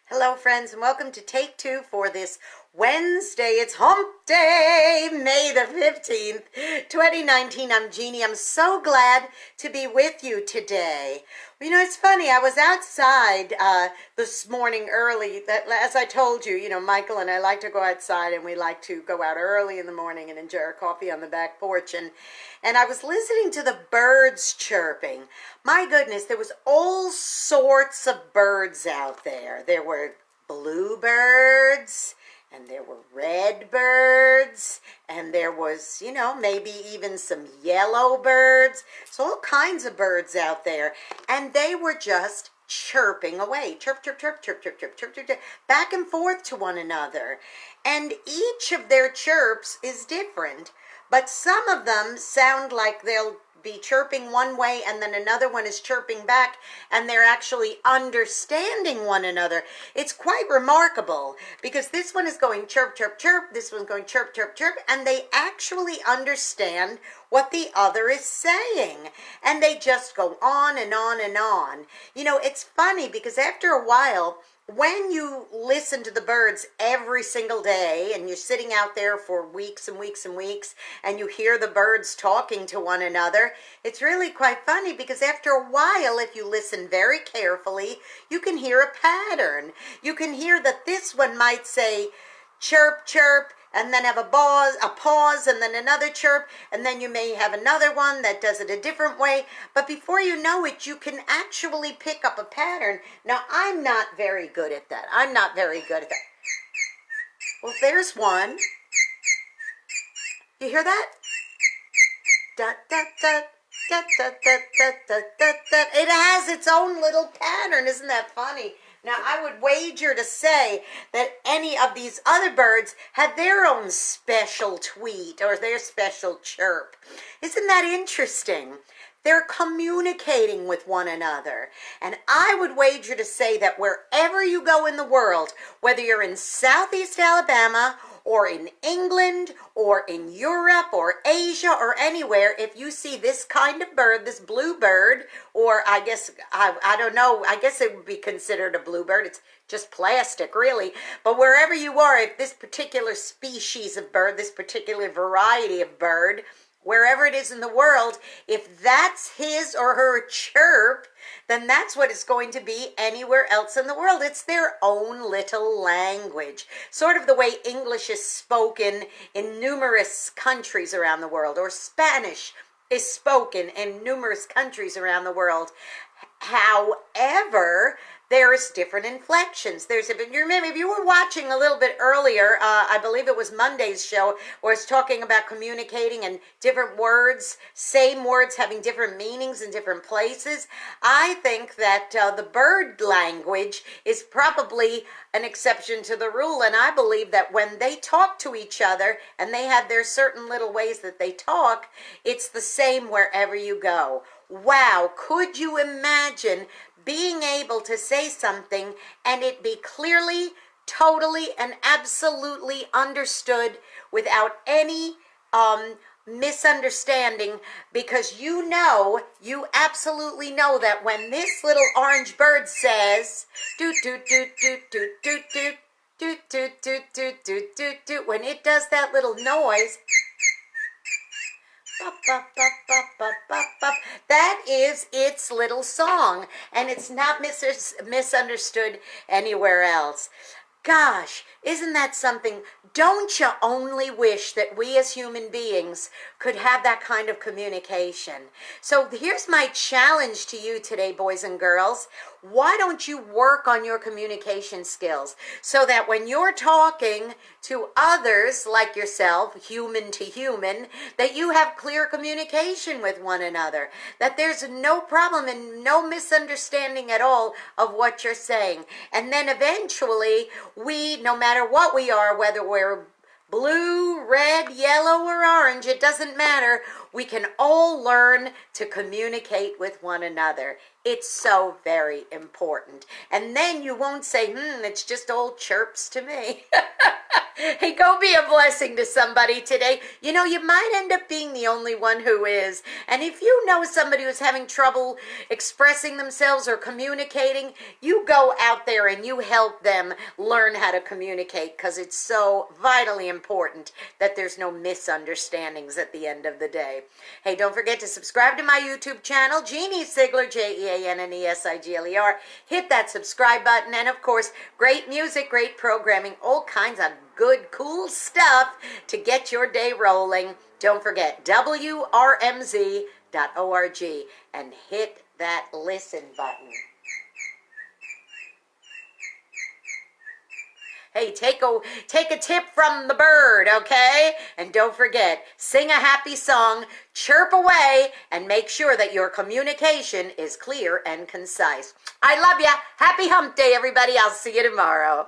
Hello, friends, and welcome to Take Two for this Wednesday. It's Hump Day, May the 15th, 2019. I'm Jeannie. I'm so glad to be with you today. Well, it's funny. I was outside this morning early. As I told you, Michael and I like to go outside, and we like to go out early in the morning and enjoy our coffee on the back porch. And I was listening to the birds chirping. My goodness, there was all sorts of birds out there. There were bluebirds, and there were red birds, and there was, maybe even some yellow birds. So all kinds of birds out there. And they were just chirping away. Chirp, chirp, chirp, chirp, chirp, chirp, chirp, chirp, chirp, back and forth to one another. And each of their chirps is different. But some of them sound like they'll be chirping one way and then another one is chirping back, and they're actually understanding one another. It's quite remarkable because this one is going chirp, chirp, chirp. This one's going chirp, chirp, chirp. And they actually understand what the other is saying. And they just go on and on and on. It's funny because after a while, when you listen to the birds every single day and you're sitting out there for weeks and weeks and weeks and you hear the birds talking to one another, it's really quite funny because after a while, if you listen very carefully, you can hear a pattern. You can hear that this one might say chirp, chirp, and then have a pause, and then another chirp, and then you may have another one that does it a different way. But before you know it, you can actually pick up a pattern. Now, I'm not very good at that. Well, there's one. You hear that? Da, da, da. Da, da, da, da, da, da, da. It has its own little pattern. Isn't that funny? Now, I would wager to say that any of these other birds had their own special tweet or their special chirp. Isn't that interesting? They're communicating with one another. And I would wager to say that wherever you go in the world, whether you're in Southeast Alabama or in England or in Europe or Asia or anywhere, if you see this kind of bird, this bluebird, or I guess, I don't know, I guess it would be considered a bluebird. It's just plastic, really. But wherever you are, if this particular species of bird, this particular variety of bird, wherever it is in the world, if that's his or her chirp, then that's what it's going to be anywhere else in the world. It's their own little language. Sort of the way English is spoken in numerous countries around the world, or Spanish is spoken in numerous countries around the world. However, there's different inflections. You remember, if you were watching a little bit earlier, I believe it was Monday's show, where it's talking about communicating and different words, same words having different meanings in different places. I think that the bird language is probably an exception to the rule, and I believe that when they talk to each other and they have their certain little ways that they talk, it's the same wherever you go. Wow, could you imagine being able to say something and it be clearly, totally, and absolutely understood without any misunderstanding? Because you absolutely know that when this little orange bird says doot doot doot doot doot doot doot doot doot doot doot doot doot doot, when it does that little noise, bop, bop, bop, bop, bop, bop, bop, that is its little song, and it's not misunderstood anywhere else. Gosh, isn't that something? Don't you only wish that we as human beings could have that kind of communication? So here's my challenge to you today, boys and girls. Why don't you work on your communication skills so that when you're talking to others like yourself, human to human, that you have clear communication with one another, that there's no problem and no misunderstanding at all of what you're saying. And then eventually we, no matter what we are, whether we're blue, red, yellow, or orange, it doesn't matter. We can all learn to communicate with one another. It's so very important. And then you won't say, it's just old chirps to me. Hey, go be a blessing to somebody today. You know, you might end up being the only one who is. And if you know somebody who's having trouble expressing themselves or communicating, you go out there and you help them learn how to communicate, because it's so vitally important that there's no misunderstandings at the end of the day. Hey, don't forget to subscribe to my YouTube channel, Jeanne Sigler, Jeannesigler. Hit that subscribe button, and of course, great music, great programming, all kinds of good, cool stuff to get your day rolling. Don't forget WRMZ.org and hit that listen button. Hey, take a tip from the bird, okay? And don't forget, sing a happy song, chirp away, and make sure that your communication is clear and concise. I love ya. Happy hump day, everybody. I'll see you tomorrow.